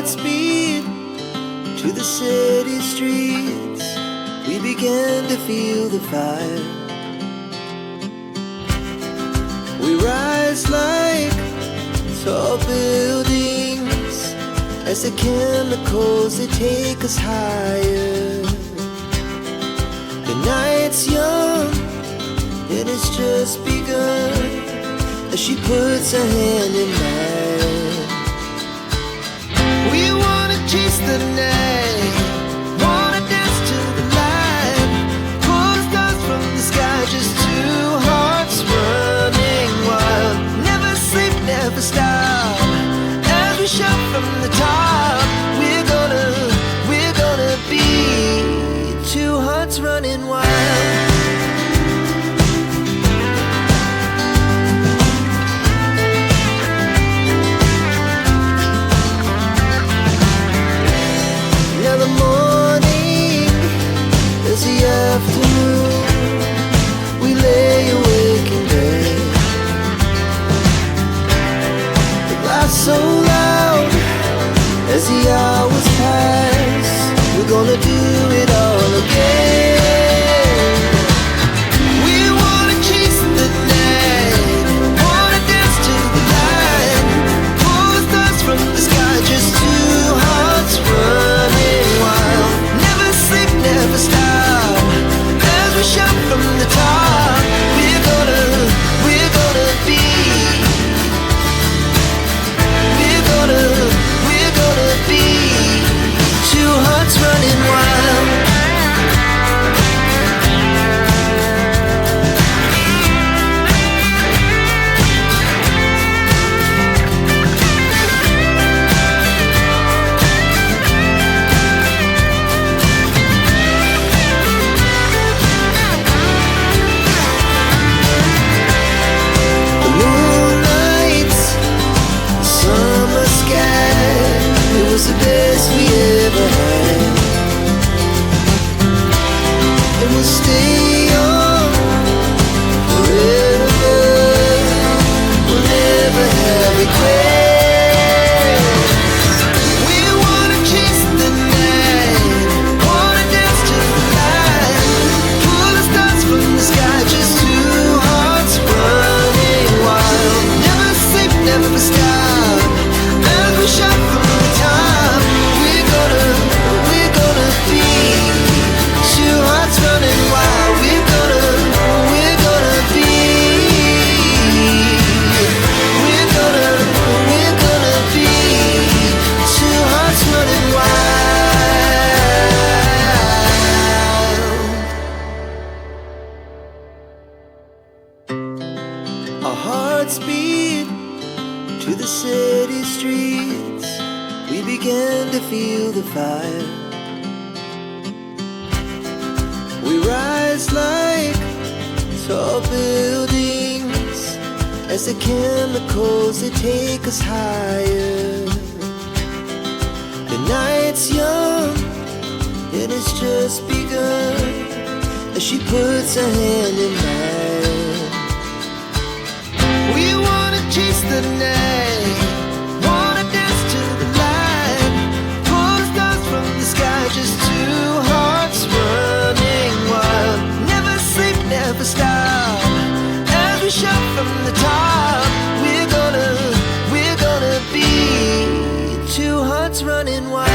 Speed to the city streets, we began to feel the fire. We rise like tall buildings as the chemicals, they take us higher. The night's young and it's just begun as she puts her hand in mine. We wanna chase the night, wanna dance to the light, pull the stars from the sky, just two hearts running wild. Never sleep, never stop, as we shout from the top. We're gonna be two hearts running wild. The morning is the afternoon, we lay awake in bed. The laugh's so loud as the hours pass, we're gonna do it all again. We wanna chase the night, wanna dance to the light, pull the stars from the sky, just two hearts running wild. Never sleep, never stop, as we shout from the top. We're gonna be, we're gonna be two hearts running wild. The best we ever had, and we'll stay on forever. We'll never have regrets. We wanna chase the night, wanna dance to the light, pull the stars from the sky, just two hearts running wild. Never sleep, never stop, as we shout from the top. We're gonna be two hearts running wild. We're gonna be, we're gonna be two hearts running wild. Our hearts beat to the city streets, we began to feel the fire. We rise like tall buildings as the chemicals, they take us higher. The night's young and it's just begun as she puts her hand in mine. We wanna chase the night, wanna dance to the light, pull the stars from the sky, just two hearts running wild. Never sleep, never stop, as we shout from the top. We're gonna be two hearts running wild.